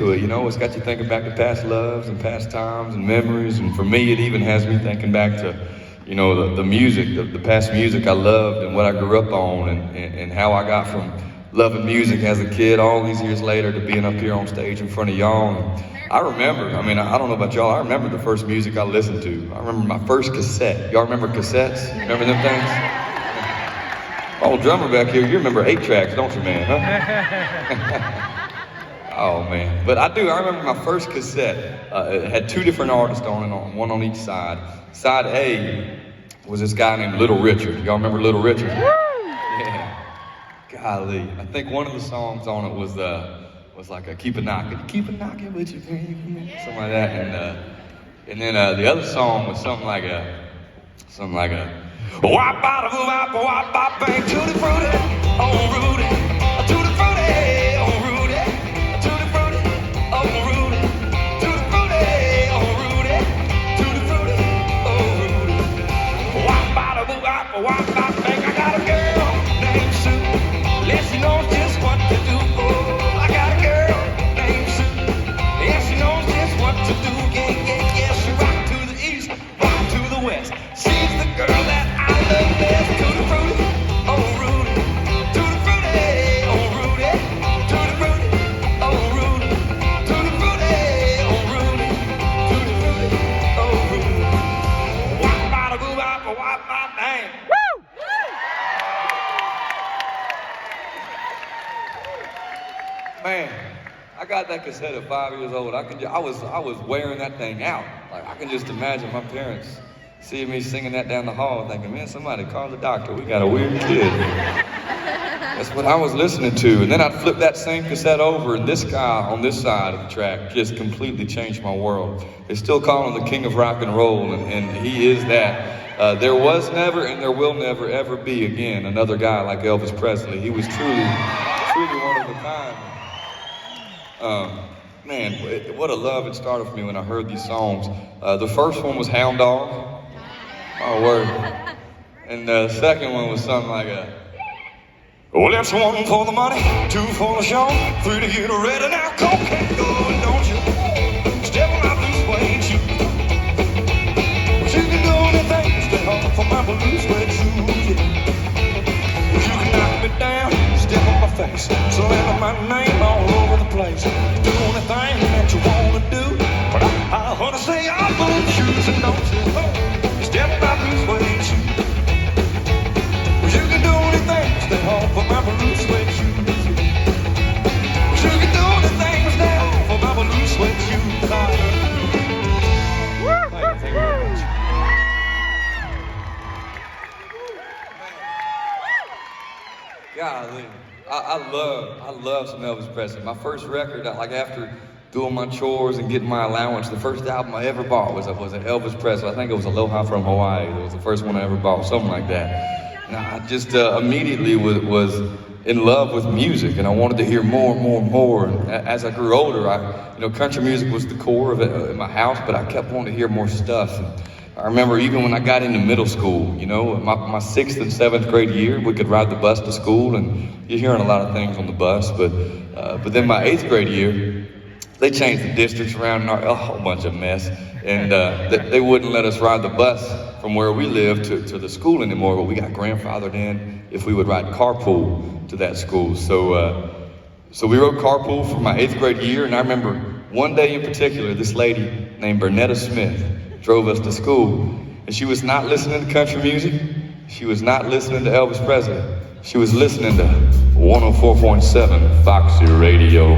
to it, you know, it's got you thinking back to past loves and past times and memories, and for me, it even has me thinking back to, you know, the music, the past music I loved and what I grew up on, and how I got from loving music as a kid all these years later to being up here on stage in front of y'all. And I remember, I mean, I don't know about y'all, I remember the first music I listened to. I remember my first cassette. Y'all remember cassettes? Remember them things? Oh, drummer back here, you remember 8 tracks, don't you, man, huh? Oh man, but I do. I remember my first cassette. It had 2 different artists on it, one on each side. Side A was this guy named Little Richard. Y'all remember Little Richard? Yeah. Golly, I think one of the songs on it was like a "Keep a Knockin' with you," something like that. And then the other song was something like a "Wop bada wop wop bop bang tutti frutti on Rudy, tutti frutti on Rudy, tutti frutti on Rudy, tutti frutti on Rudy, tutti frutti on Rudy. Wop bada wop wop bop bang. I got a girl named Sue, yeah, she knows just what to do. Oh, I got a girl named Sue, yeah, she knows just what to do. Yeah, yeah, yeah, she rock to the east, rock to the west. She's the girl that I love best. Tutti frutti, oh Rudy, tutti frutti, oh Rudy, tutti frutti, oh Rudy, tutti frutti, oh Rudy, tutti frutti, oh Rudy. Wop bada boo bop wop bop bang. Woo! Man, I got that cassette at 5 years old. I was wearing that thing out. Like, I can just imagine my parents seeing me singing that down the hall, thinking, man, somebody call the doctor. We got a weird kid. That's what I was listening to. And then I'd flip that same cassette over, and this guy on this side of the track just completely changed my world. They still call him the king of rock and roll, and he is that. There was never and there will never ever be again another guy like Elvis Presley. He was truly one of a kind. Man, what a love it started for me when I heard these songs. The first one was Hound Dog. Oh, word. And the second one was something like well, that's 1 for the money, 2 for the show, 3 to get ready. Now cocaine good, don't you? Step on my blue suede shoe. But you can do anything, stay home for my blue suede shoes. You can knock me down, step on my face, slander my name all over the place. Do anything that you wanna do, but I wanna say I'm blue shoes, and don't you? Step my blue suede shoe. Well, you can do anything, stay home for my blue suede shoe. Well, you can do anything, stay home for my blue suede shoe. Thank you very much. Golly, I love some Elvis Presley. My first record, like after doing my chores and getting my allowance, the first album I ever bought was an Elvis Presley. I think it was Aloha from Hawaii. It was the first one I ever bought, something like that. And I just immediately was in love with music, and I wanted to hear more and more and more. And as I grew older, country music was the core of it in my house, but I kept wanting to hear more stuff. And I remember even when I got into middle school, my 6th and 7th grade year, we could ride the bus to school, and you're hearing a lot of things on the bus. But then my 8th grade year, they changed the districts around, and a whole bunch of mess. And they wouldn't let us ride the bus from where we lived to the school anymore, but we got grandfathered in if we would ride carpool to that school. So we rode carpool for my 8th grade year, and I remember one day in particular, this lady named Bernetta Smith drove us to school, and she was not listening to country music. She was not listening to Elvis Presley. She was listening to 104.7 Foxy Radio.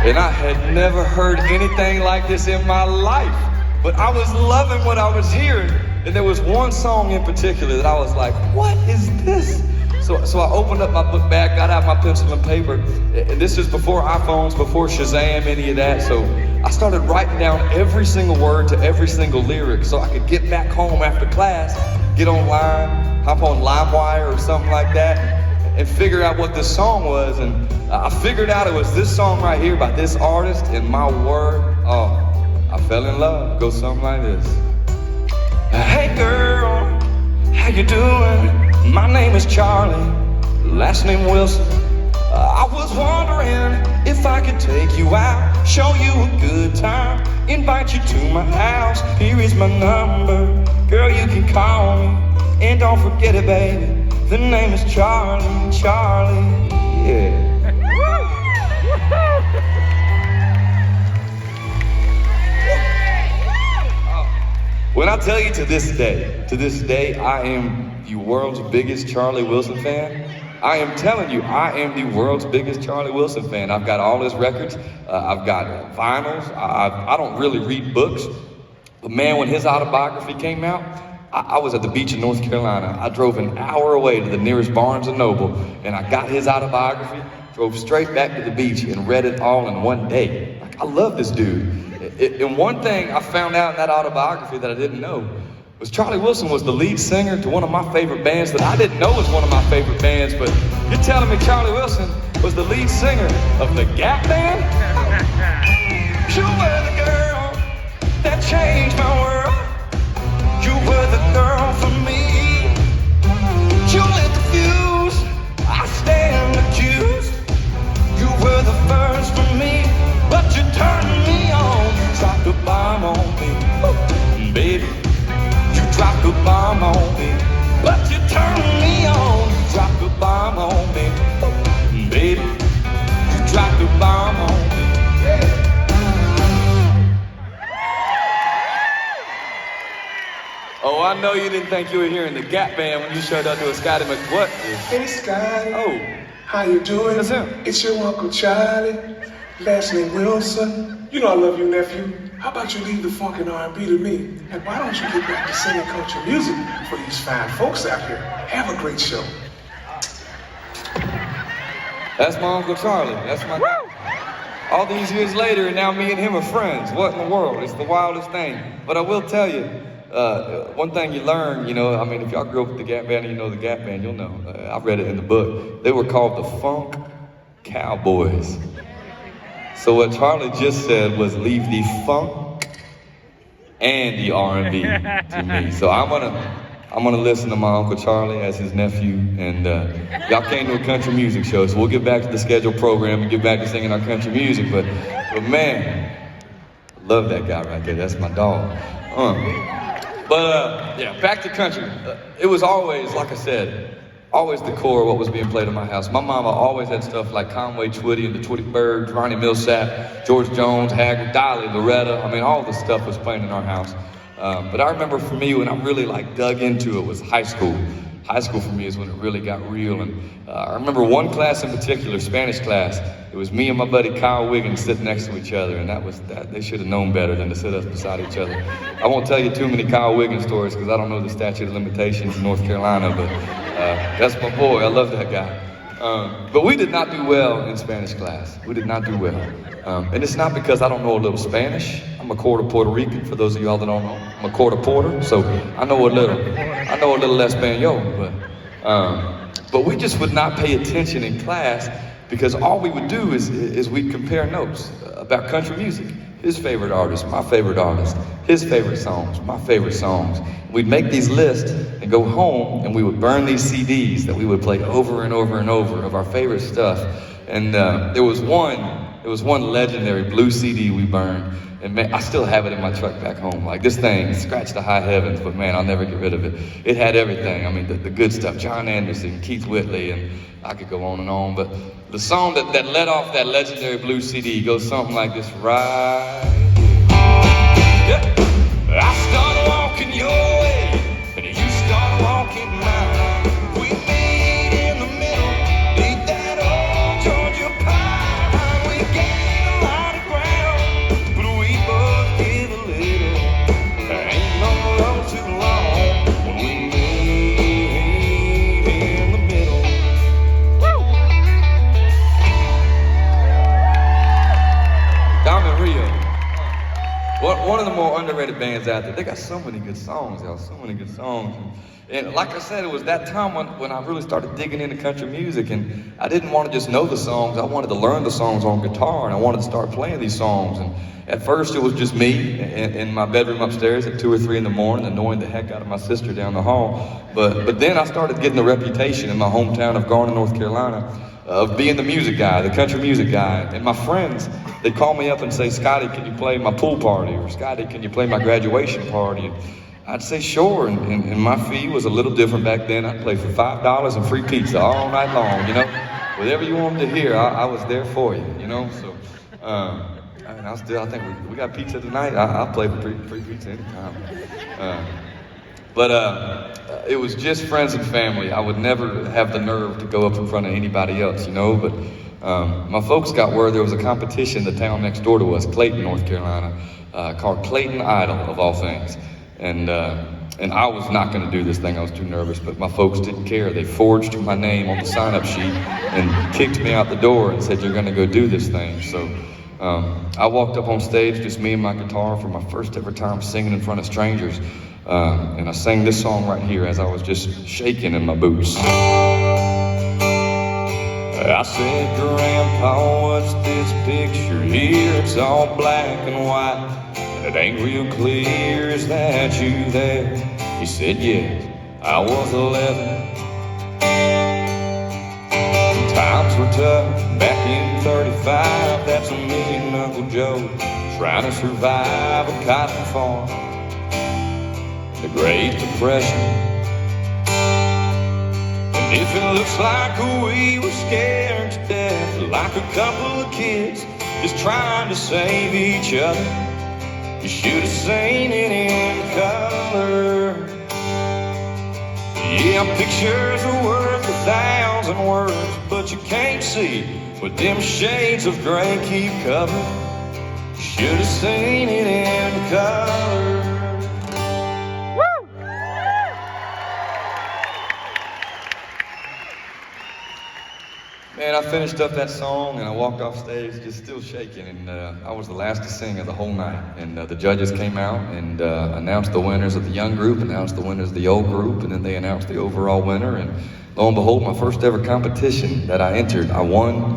And I had never heard anything like this in my life, but I was loving what I was hearing. And there was one song in particular that I was like, what is this? So I opened up my book bag, got out my pencil and paper, and this is before iPhones, before Shazam, any of that. So I started writing down every single word to every single lyric so I could get back home after class, get online, hop on LimeWire or something like that, and figure out what this song was. And I figured out it was this song right here by this artist, and my word, I fell in love. It goes something like this. Hey girl, how you doing? My name is Charlie, last name Wilson. I was wondering if I could take you out, show you a good time, invite you to my house. Here is my number, girl, you can call me. And don't forget it, baby, the name is Charlie, Charlie, yeah. When I tell you to this day, I am the world's biggest Charlie Wilson fan. I am telling you, I am the world's biggest Charlie Wilson fan. I've got all his records. I've got vinyls. I don't really read books. But man, when his autobiography came out, I was at the beach in North Carolina. I drove an hour away to the nearest Barnes & Noble, and I got his autobiography, drove straight back to the beach, and read it all in one day. Like, I love this dude. And one thing I found out in that autobiography that I didn't know was Charlie Wilson was the lead singer to one of my favorite bands that I didn't know was one of my favorite bands, but you're telling me Charlie Wilson was the lead singer of the Gap Band? You were the girl that changed my world. You were the girl for me. You lit the fuse, I stand accused. You were the first for me, but you turned me on. Dropped a bomb on me, baby. You dropped a bomb on me, but you turned me on. Dropped a bomb on me, baby. You dropped a bomb on me. Yeah. Oh, I know you didn't think you were hearing the Gap Band when you showed up to a Scotty McWhat. Hey, Scotty. Oh. How you doing? That's him. It's your Uncle Charlie, last name Wilson. You know I love you, nephew. How about you leave the funk and R&B to me? And why don't you get back to singing country music for these fine folks out here? Have a great show. That's my Uncle Charlie. That's my guy. All these years later, and now me and him are friends. What in the world? It's the wildest thing. But I will tell you, one thing you learn, you know, I mean, if y'all grew up with the Gap Band and you know the Gap Band, you'll know. I read it in the book. They were called the Funk Cowboys. So what Charlie just said was leave the funk and the R&B to me. So I'm gonna listen to my Uncle Charlie as his nephew, and y'all came to a country music show, so we'll get back to the scheduled program and get back to singing our country music. But man, I love that guy right there. That's my dog. Yeah, back to country. It was always, like I said, always the core of what was being played in my house. My mama always had stuff like Conway Twitty and the Twitty Birds, Ronnie Milsap, George Jones, Haggard, Dolly, Loretta. I mean, all this stuff was playing in our house. But I remember for me, when I really dug into it was high school. High school for me is when it really got real. And I remember one class in particular, Spanish class. It was me and my buddy Kyle Wiggins sitting next to each other, and they should have known better than to sit us beside each other. I won't tell you too many Kyle Wiggins stories because I don't know the statute of limitations in North Carolina, but that's my boy. I love that guy. But we did not do well in Spanish class. We did not do well. And it's not because I don't know a little Spanish. I'm a quarter Puerto Rican, for those of y'all that don't know. I'm a quarter Porter, so I know a little Espanol, but we just would not pay attention in class because all we would do is we'd compare notes about country music. His favorite artist, my favorite artist, his favorite songs, my favorite songs. We'd make these lists and go home and we would burn these CDs that we would play over and over and over of our favorite stuff. And there was one legendary blue CD we burned, and man, I still have it in my truck back home. Like, this thing scratched the high heavens, but man, I'll never get rid of it. It had everything. I mean, the good stuff, John Anderson, Keith Whitley, and I could go on and on. But the song that led off that legendary blue CD goes something like this right here. Yeah. I started walking your way, and you started walking mine. We meet in the middle, beat that old Georgia pie. We gained a lot of ground, but we both give a little. There ain't no road too long when we meet in the middle. Woo! Down in Rio. One of the more underrated bands out there. They got so many good songs, y'all. So many good songs. And like I said, it was that time when I really started digging into country music, and I didn't want to just know the songs. I wanted to learn the songs on guitar, and I wanted to start playing these songs. And at first, it was just me in my bedroom upstairs at 2 or 3 in the morning, annoying the heck out of my sister down the hall. But then I started getting a reputation in my hometown of Garner, North Carolina. of being the music guy, the country music guy. And my friends, they'd call me up and say, Scotty, can you play my pool party? Or Scotty, can you play my graduation party? And I'd say, sure, and my fee was a little different back then. I'd play for $5 and free pizza all night long, you know? Whatever you wanted to hear, I was there for you, you know? So, I think we got pizza tonight. I'll play for free pizza anytime. But it was just friends and family. I would never have the nerve to go up in front of anybody else, you know? But my folks got word there was a competition in the town next door to us, Clayton, North Carolina, called Clayton Idol, of all things. And I was not going to do this thing. I was too nervous, but my folks didn't care. They forged my name on the sign-up sheet and kicked me out the door and said, you're going to go do this thing. So I walked up on stage, just me and my guitar, for my first ever time singing in front of strangers. And I sang this song right here as I was just shaking in my boots. I said, Grandpa, what's this picture here? It's all black and white. It ain't real clear, is that you there? He said, yes, I was 11. Times were tough back in 35. That's me and Uncle Joe trying to survive a cotton farm, the Great Depression. And if it looks like we were scared to death, like a couple of kids just trying to save each other, you should have seen it in color. Yeah, pictures are worth 1,000 words, but you can't see what them shades of gray keep covered. You should have seen it in color. Man, I finished up that song and I walked off stage just still shaking, and I was the last to sing of the whole night. And the judges came out and announced the winners of the young group, announced the winners of the old group, and then they announced the overall winner. And lo and behold, my first ever competition that I entered, I won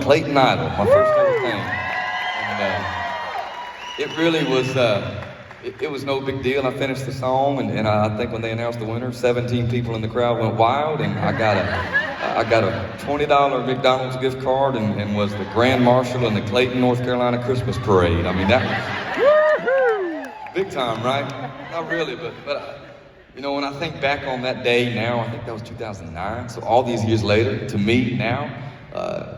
Clayton Idol, my first ever thing. And it really was, it was no big deal. I finished the song, and I think when they announced the winner, 17 people in the crowd went wild, and I got a $20 McDonald's gift card and was the Grand Marshal in the Clayton, North Carolina Christmas Parade. I mean, that was big time, right? Not really, but you know, when I think back on that day now, I think that was 2009, so all these years later, to me now,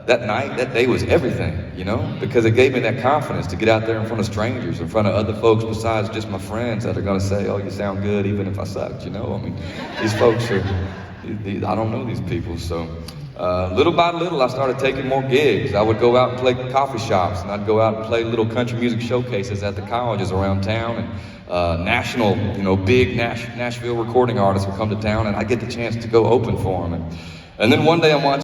that night, that day was everything, you know, because it gave me that confidence to get out there in front of strangers, in front of other folks besides just my friends that are going to say, oh, you sound good even if I sucked, you know? I mean, these folks are, I don't know these people, so little by little I started taking more gigs. I would go out and play coffee shops, and I'd go out and play little country music showcases at the colleges around town, and national, you know, big Nashville recording artists would come to town, and I get the chance to go open for them. And then one day I'm watching